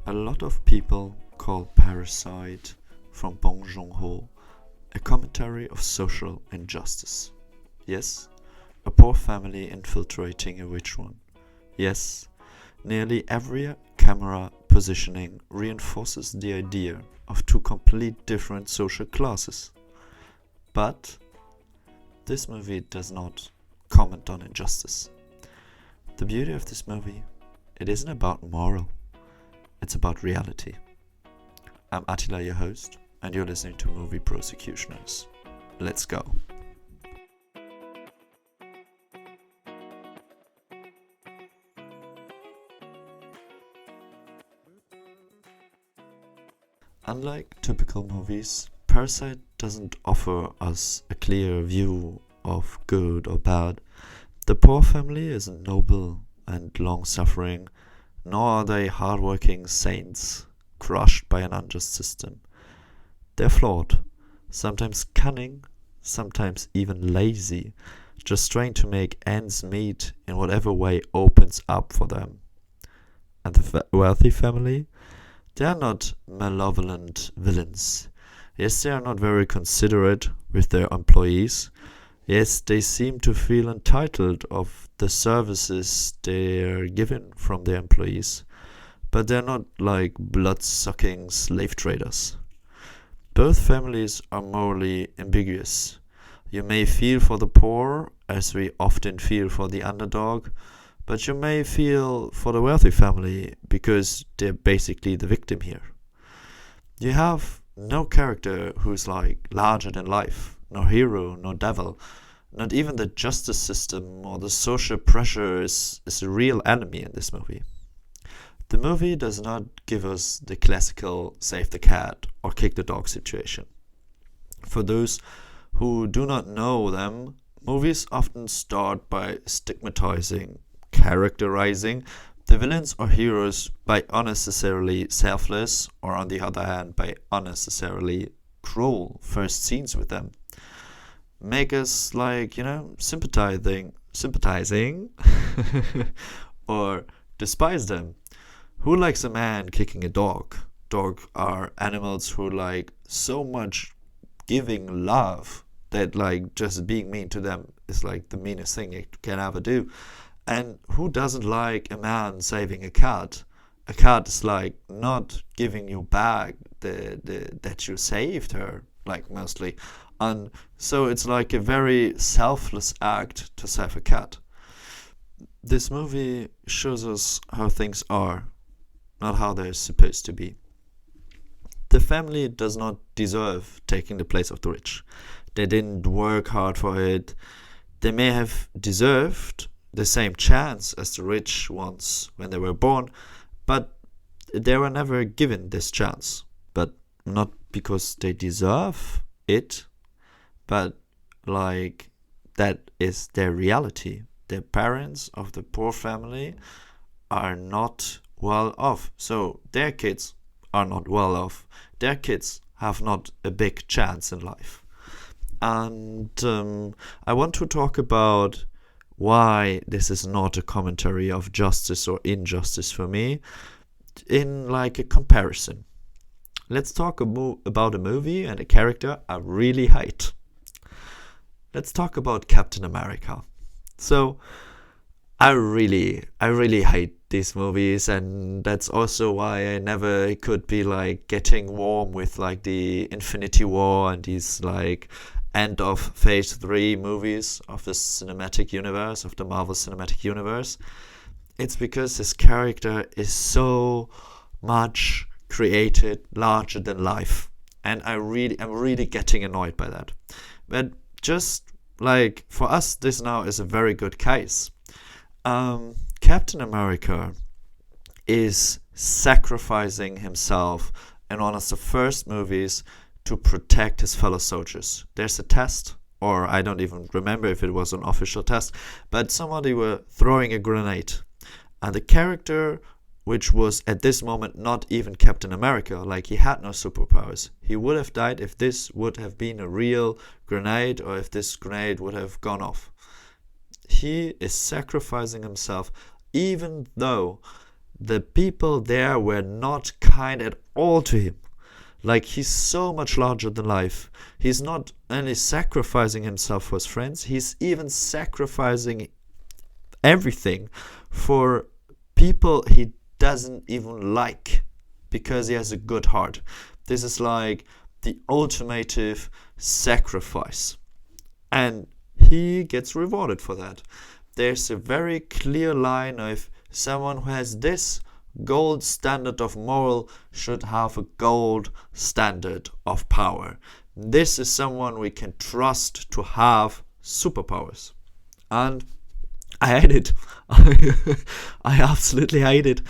A lot of people call Parasite from Bong Joon-Ho a commentary of social injustice. Yes, a poor family infiltrating a rich one. Yes, nearly every camera positioning reinforces the idea of two complete different social classes. But this movie does not comment on injustice. The beauty of this movie, it isn't about moral, it's about reality. I'm Attila, your host, and you're listening to Movie Prosecutioners. Let's go. Unlike typical movies, Parasite doesn't offer us a clear view of good or bad. The poor family isn't noble and long-suffering, nor are they hard-working saints crushed by an unjust system. They're flawed, sometimes cunning, sometimes even lazy, just trying to make ends meet in whatever way opens up for them. And the wealthy family? They are not malevolent villains. Yes, they are not very considerate with their employees. Yes, they seem to feel entitled of the services they're given from their employees. But they're not like blood-sucking slave traders. Both families are morally ambiguous. You may feel for the poor, as we often feel for the underdog, but you may feel for the wealthy family because they're basically the victim here. You have no character who's like larger than life, no hero, no devil. Not even the justice system or the social pressure is a real enemy in this movie. The movie does not give us the classical save the cat or kick the dog situation. For those who do not know them, movies often start by stigmatizing, characterizing the villains or heroes by unnecessarily selfless, or on the other hand by unnecessarily cruel first scenes with them. Make us sympathizing or despise them. Who likes a man kicking a dog? Dogs are animals who like so much giving love that like just being mean to them is like the meanest thing you can ever do. And who doesn't like a man saving a cat? A cat is like not giving you back that you saved her, like mostly. And so it's like a very selfless act to save a cat. This movie shows us how things are, not how they're supposed to be. The family does not deserve taking the place of the rich. They didn't work hard for it. They may have deserved the same chance as the rich ones when they were born, but they were never given this chance. But not because they deserve it, but like that is their reality. The parents of the poor family are not well off, so their kids are not well off. Their kids have not a big chance in life. And I want to talk about why this is not a commentary of justice or injustice for me in like a comparison. Let's talk about a movie and a character I really hate. Let's talk about Captain America. So I really hate these movies, and that's also why I never could be like getting warm with like the Infinity War and these like end of phase 3 movies of the cinematic universe, of the Marvel Cinematic Universe. It's because this character is so much created larger than life, and I'm really getting annoyed by that. But just like for us, this now is a very good case. Captain America is sacrificing himself in one of the first movies to protect his fellow soldiers. There's a test, or I don't even remember if it was an official test, but somebody were throwing a grenade, and the character, which was at this moment not even Captain America, like he had no superpowers, he would have died if this would have been a real grenade, or if this grenade would have gone off. He is sacrificing himself, even though the people there were not kind at all to him. Like, he's so much larger than life. He's not only sacrificing himself for his friends, he's even sacrificing everything for people he doesn't even like because he has a good heart. This is like the ultimate sacrifice. And he gets rewarded for that. There's a very clear line of someone who has this gold standard of moral should have a gold standard of power. This is someone we can trust to have superpowers. And I hate it. I absolutely hate it.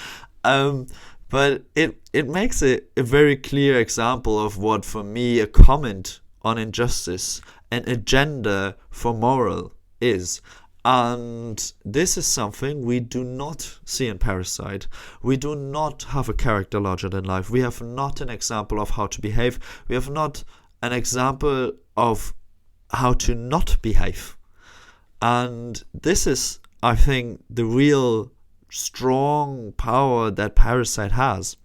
But it makes a very clear example of what, for me, a comment on injustice, an agenda for moral is. And this is something we do not see in Parasite. We do not have a character larger than life. We have not an example of how to behave. We have not an example of how to not behave. And this is, I think, the real strong power that Parasite has.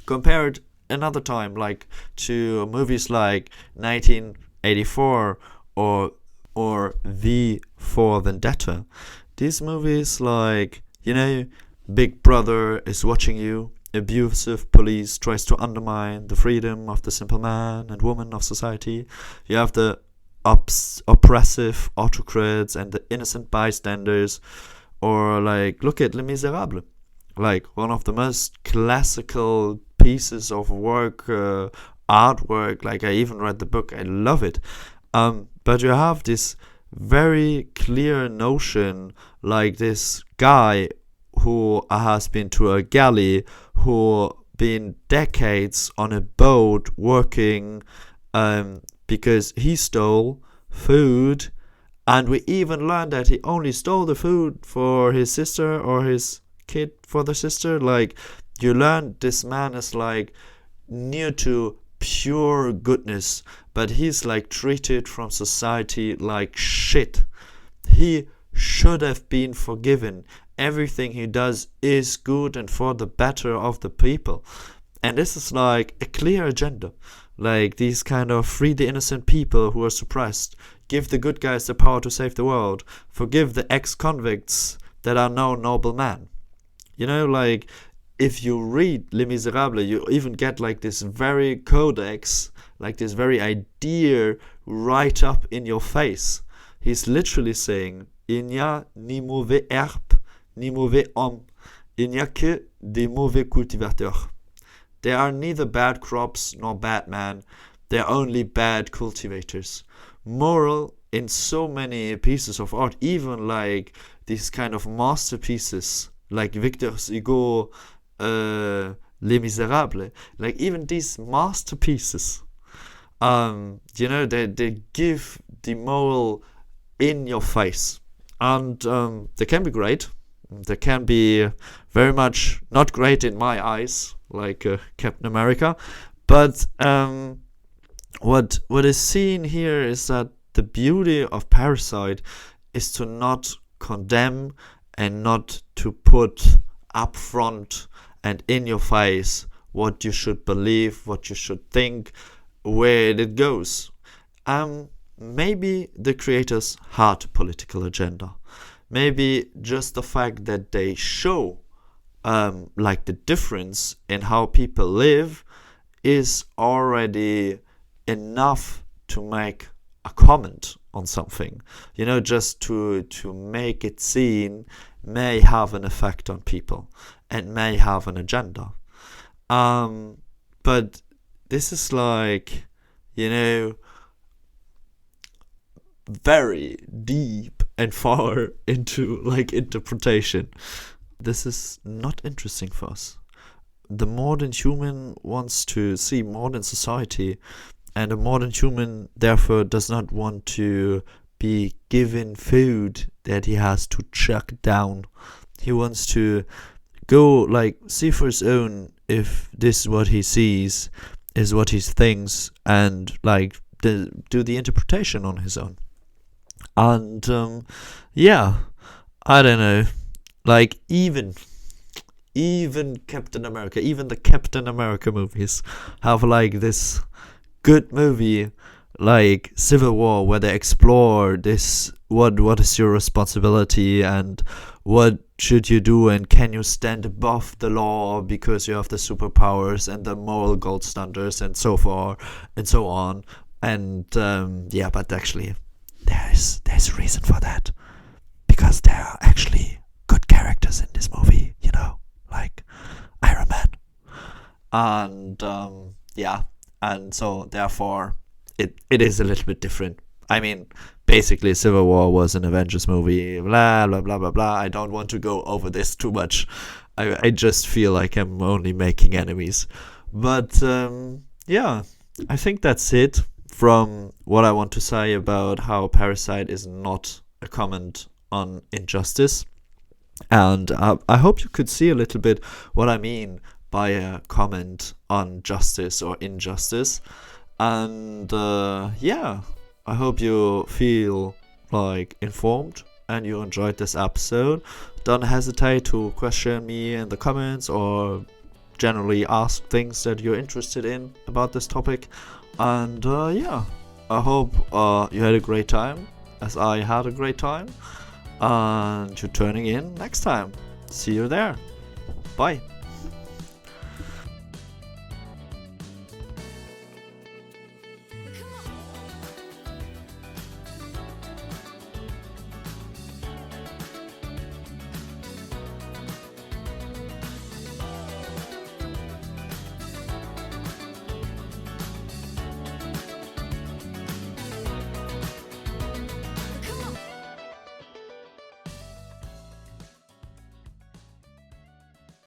Compared another time, like to movies like 1984 or V for Vendetta. These movies, like, Big Brother is watching you, abusive police tries to undermine the freedom of the simple man and woman of society. You have the oppressive autocrats and the innocent bystanders. Or, like, look at Les Miserables, like one of the most classical pieces of work, artwork. Like, I even read the book, I love it. But you have this very clear notion, like this guy who has been to a galley, who been decades on a boat working because he stole food, and we even learned that he only stole the food for his sister or his kid for the sister. Like, you learn this man is like near to pure goodness, but he's like treated from society like shit. He should have been forgiven. Everything he does is good and for the better of the people. And this is like a clear agenda. Like, these kind of free the innocent people who are suppressed, give the good guys the power to save the world, forgive the ex-convicts that are no noble men. Like, if you read Les Miserables, you even get like this very codex, like this very idea right up in your face. He's literally saying, il n'y a ni mauvais herbe, ni mauvais homme, il n'y a que des mauvais cultivateurs. There are neither bad crops nor bad men, there are only bad cultivators. Moral in so many pieces of art, even like these kind of masterpieces, like Victor Hugo, Les Miserables, like even these masterpieces, they give the moral in your face. And they can be great. They can be very much not great in my eyes, like Captain America. But what is seen here is that the beauty of Parasite is to not condemn and not to put up front and in your face what you should believe, what you should think, where it goes. Maybe the creators had a political agenda. Maybe just the fact that they show like the difference in how people live is already enough to make a comment on something. Just to make it seen may have an effect on people and may have an agenda. But this is like, very deep and far into like interpretation. This is not interesting for us. The modern human wants to see modern society, and a modern human therefore does not want to be given food that he has to chuck down. He wants to go like see for his own if this is what he sees, is what he thinks, and like do the interpretation on his own. And I don't know, like even even Captain America, even the Captain America movies have like this good movie like Civil War, where they explore this, what is your responsibility and what should you do, and can you stand above the law because you have the superpowers and the moral gold standards and so forth and so on. And yeah, but actually there's a reason for that, because there are actually good characters in this movie, you know, like Iron Man. And yeah, and so therefore it is a little bit different. I mean, basically Civil War was an Avengers movie, blah blah blah blah blah. I don't want to go over this too much. I just feel like I'm only making enemies. But yeah, I think that's it from what I want to say about how Parasite is not a comment on injustice. And I hope you could see a little bit what I mean by a comment on justice or injustice. And yeah, I hope you feel like informed and you enjoyed this episode. Don't hesitate to question me in the comments or generally ask things that you're interested in about this topic. And yeah, I hope you had a great time, as I had a great time. And you're tuning in next time. See you there. Bye.